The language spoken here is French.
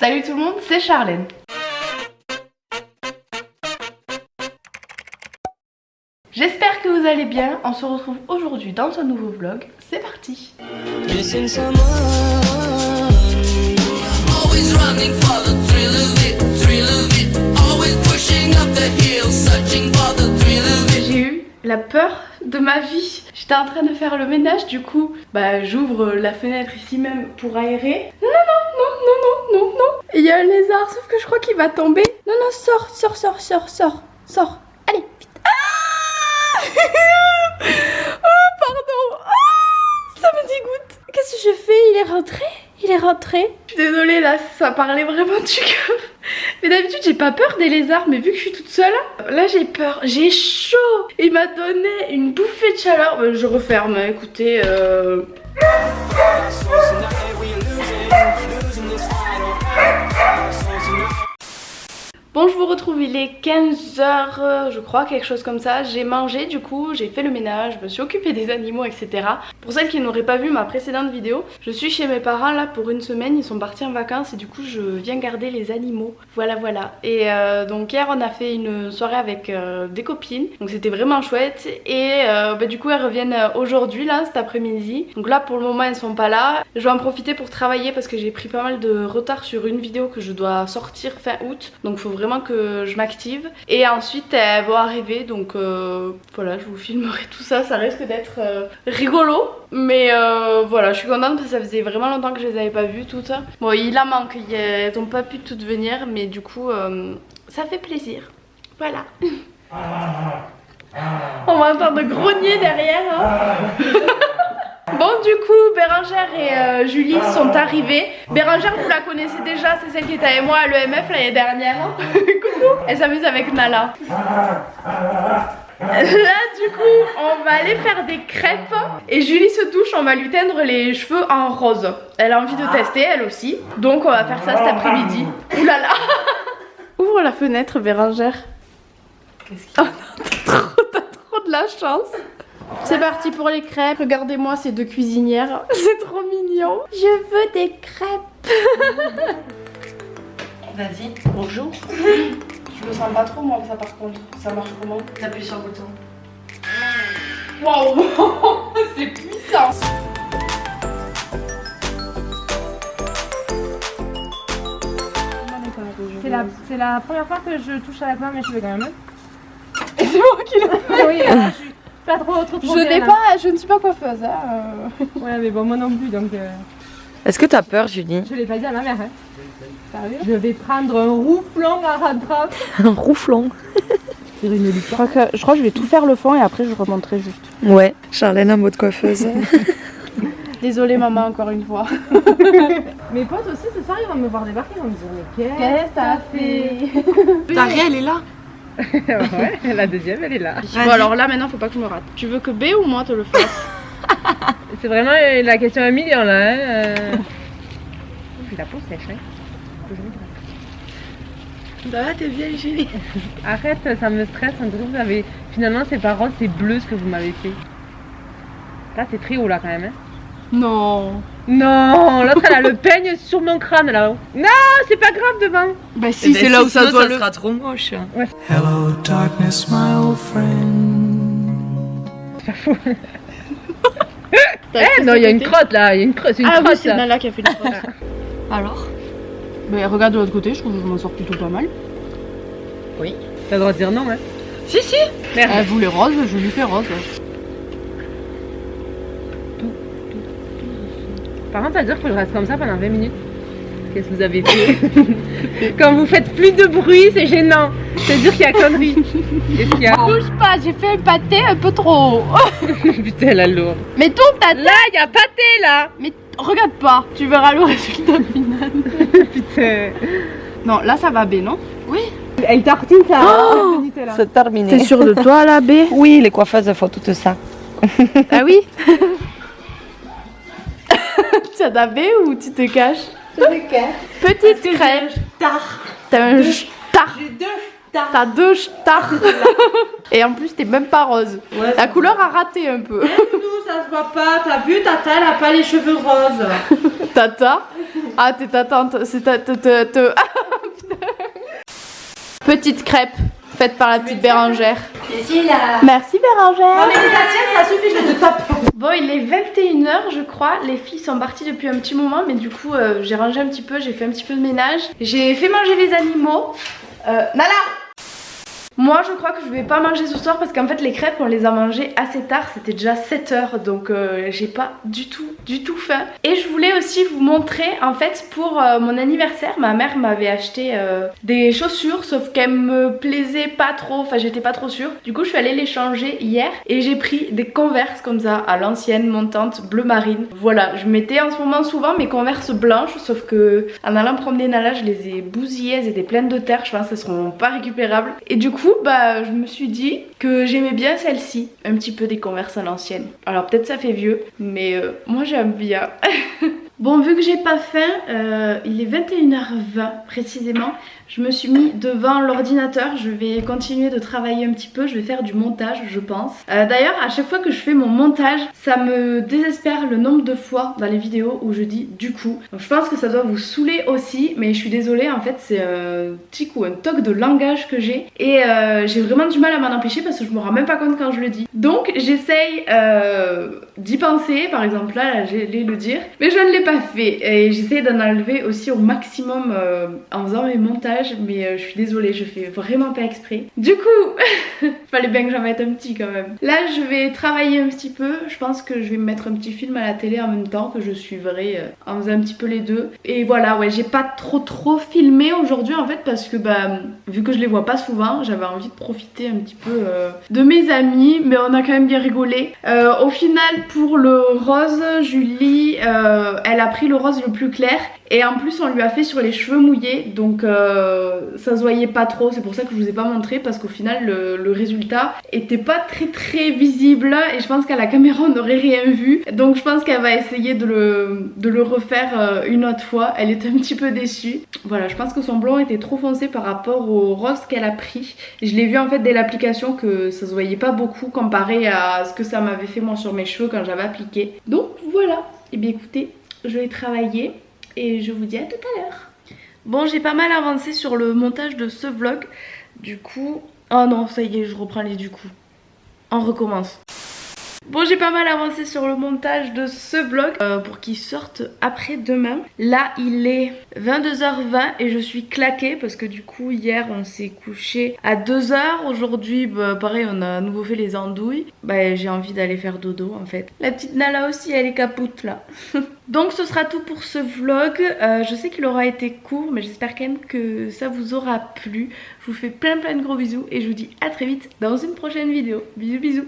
Salut tout le monde, c'est Charlène. J'espère que vous allez bien, on se retrouve aujourd'hui dans un nouveau vlog, c'est parti. J'ai eu la peur de ma vie. J'étais en train de faire le ménage, du coup, j'ouvre la fenêtre ici même pour aérer. Non. Il y a un lézard, sauf que je crois qu'il va tomber. Non, sors. Allez, vite. Oh, pardon. Ça me dégoûte. Qu'est-ce que je fais? Il est rentré. Je suis désolée, là, ça parlait vraiment du cœur. Mais d'habitude, j'ai pas peur des lézards, mais vu que je suis toute seule, là, j'ai peur. J'ai chaud. Il m'a donné une bouffée de chaleur. Je referme, écoutez. Bon, je vous retrouve, il est 15h, je crois, quelque chose comme ça. J'ai mangé, du coup, j'ai fait le ménage, je me suis occupée des animaux, etc. Pour celles qui n'auraient pas vu ma précédente vidéo, je suis chez mes parents là pour une semaine, ils sont partis en vacances et du coup je viens garder les animaux. Voilà. Et donc hier on a fait une soirée avec des copines, donc c'était vraiment chouette. Et du coup elles reviennent aujourd'hui là, cet après-midi. Donc là pour le moment elles sont pas là. Je vais en profiter pour travailler parce que j'ai pris pas mal de retard sur une vidéo que je dois sortir fin août. Donc faut vraiment que je m'active et ensuite elles vont arriver, donc voilà, je vous filmerai tout ça, ça risque d'être rigolo, mais voilà, je suis contente parce que ça faisait vraiment longtemps que je les avais pas vues toutes. Bon, il en manque, elles ont pas pu toutes venir, mais du coup ça fait plaisir, voilà. On va entendre grogner derrière, hein. Bon, du coup, Bérangère et Julie sont arrivées. Bérangère, vous la connaissez déjà, c'est celle qui était avec moi à l'EMF l'année dernière. Coucou. Elle s'amuse avec Nala. Là, du coup, on va aller faire des crêpes. Et Julie se touche, on va lui teindre les cheveux en rose. Elle a envie de tester, elle aussi. Donc, on va faire ça cet après-midi. Ouh là là. Ouvre la fenêtre, Bérangère. Qu'est-ce qu'il y a? Oh, t'as trop de la chance. C'est parti pour les crêpes. Regardez-moi ces deux cuisinières. C'est trop mignon. Je veux des crêpes. Vas-y, bonjour. Je le sens pas trop moi ça par contre. Ça marche comment? T'appuies sur le bouton. Waouh. C'est puissant. C'est la première fois que je touche avec mes cheveux quand même. Et c'est moi qui l'ai fait. Oui, je suis pas trop je ne suis pas coiffeuse. Hein. Ouais, mais bon, moi non plus donc. Est-ce que t'as peur, Julie? Je l'ai pas dit à ma mère. Hein. Sérieux? Je vais prendre un rouflon à rentrant. Un rouflon. Je crois que je vais tout faire le fond et après je remonterai juste. Ouais, Charlène en mode coiffeuse. Désolée maman encore une fois. Mes potes aussi ce soir ils vont me voir débarquer, ils vont me dire mais qu'est-ce que t'as fait? Marie, elle est là. Ouais, la deuxième elle est là. Bon alors là maintenant faut pas que je me rate. Tu veux que B ou moi te le fasse? C'est vraiment la question à 1 million là. Hein. J'ai la peau sèche. Hein. Ça va, t'es bien Julie? Arrête, ça me stresse. Vous avez... Finalement c'est pas rose, c'est bleu ce que vous m'avez fait. Là c'est très haut là quand même. Hein. Non. Non, l'autre elle a le peigne sur mon crâne là-haut. Non, c'est pas grave devant. Bah si, c'est là où ça doit ça sera trop moche. Ouais. Hello darkness my old friend. C'est pas fou. Eh non, il y a une crotte là, il y a une crotte, c'est une crotte oui, c'est là. Nala qui a fait une crotte. Alors? Mais regarde de l'autre côté, je trouve que je m'en sors plutôt pas mal. Oui. T'as le droit de dire non, hein. Si. Merde. Elle voulait rose, je lui fais rose. Par contre, ça veut dire qu'il faut que je reste comme ça pendant 20 minutes. Qu'est-ce que vous avez fait? Quand vous faites plus de bruit, c'est gênant. C'est-à-dire qu'il y a connerie. Qu'est-ce qu'il y a? Bouge pas, j'ai fait un pâté un peu trop haut. Putain, la lourde. Mais tourne ta tête. Là, il y a pâté là. Mais regarde pas, tu verras le résultat final. Putain. Non, là ça va B, non? Oui. Elle tartine ça. Oh, c'est terminé. T'es sûre de toi là, B? Oui, les coiffeuses font tout ça. Ah oui? Tu as ta B ou tu te caches? Je me cache. Petite crêpe. T'as un star. J'ai 2 stars. T'as 2 stars. Et en plus t'es même pas rose. Ouais, la couleur a raté un peu. nous, ça se voit pas. T'as vu, Tata, elle a pas les cheveux roses. Tata. Ah, t'es ta tante, c'est ta... Petite crêpe faite par la petite Bérangère. Merci Bérangère. Non mais les assiettes, ça suffit, je te tape. Bon, il est 21h je crois, les filles sont parties depuis un petit moment, mais du coup j'ai rangé un petit peu, j'ai fait un petit peu de ménage. J'ai fait manger les animaux. Nala! Moi je crois que je vais pas manger ce soir parce qu'en fait les crêpes on les a mangées assez tard, c'était déjà 7h donc j'ai pas du tout faim. Et je voulais aussi vous montrer en fait pour mon anniversaire, ma mère m'avait acheté des chaussures sauf qu'elles me plaisaient pas trop, enfin j'étais pas trop sûre. Du coup je suis allée les changer hier et j'ai pris des Converse comme ça à l'ancienne montante bleu marine. Voilà, je mettais en ce moment souvent mes Converse blanches sauf que en allant promener Nala je les ai bousillées, elles étaient pleines de terre, je pense qu'elles seront pas récupérables. Et du coup bah je me suis dit que j'aimais bien celle-ci, un petit peu des Converse à l'ancienne. Alors peut-être ça fait vieux mais moi j'aime bien. Bon, vu que j'ai pas faim, il est 21h20 précisément. Je me suis mis devant l'ordinateur, je vais continuer de travailler un petit peu, je vais faire du montage je pense. D'ailleurs à chaque fois que je fais mon montage, ça me désespère le nombre de fois dans les vidéos où je dis du coup. Donc je pense que ça doit vous saouler aussi, mais je suis désolée en fait c'est un tic ou un toc de langage que j'ai. Et j'ai vraiment du mal à m'en empêcher parce que je me rends même pas compte quand je le dis. Donc j'essaye d'y penser, par exemple là j'allais le dire, mais je ne l'ai pas fait. Et j'essaye d'en enlever aussi au maximum en faisant mes montages. Mais je suis désolée, je fais vraiment pas exprès. Du coup, fallait bien que j'en mette un petit quand même. Là je vais travailler un petit peu. Je pense que je vais me mettre un petit film à la télé en même temps que je suivrai en faisant un petit peu les deux. Et voilà, ouais, j'ai pas trop filmé aujourd'hui en fait parce que bah vu que je les vois pas souvent, j'avais envie de profiter un petit peu de mes amis. Mais on a quand même bien rigolé. Au final pour le rose, Julie elle a pris le rose le plus clair. Et en plus on lui a fait sur les cheveux mouillés. Donc ça se voyait pas trop, c'est pour ça que je vous ai pas montré parce qu'au final le résultat était pas très visible et je pense qu'à la caméra on n'aurait rien vu. Donc je pense qu'elle va essayer de le refaire une autre fois. Elle est un petit peu déçue. Voilà, je pense que son blond était trop foncé par rapport au rose qu'elle a pris. Et je l'ai vu en fait dès l'application que ça se voyait pas beaucoup comparé à ce que ça m'avait fait moi sur mes cheveux quand j'avais appliqué. Donc voilà, et bien écoutez, je vais travailler et je vous dis à tout à l'heure. Bon, j'ai pas mal avancé sur le montage de ce vlog. Du coup... Oh non, ça y est, je reprends les du coup. On recommence. Bon, j'ai pas mal avancé sur le montage de ce vlog pour qu'il sorte après demain. Là, il est 22h20 et je suis claquée parce que du coup, hier, on s'est couché à 2h. Aujourd'hui, bah, pareil, on a à nouveau fait les andouilles. Bah, j'ai envie d'aller faire dodo en fait. La petite Nala aussi, elle est capoute là. Donc ce sera tout pour ce vlog. Je sais qu'il aura été court, mais j'espère quand même que ça vous aura plu. Je vous fais plein de gros bisous et je vous dis à très vite dans une prochaine vidéo. Bisous bisous.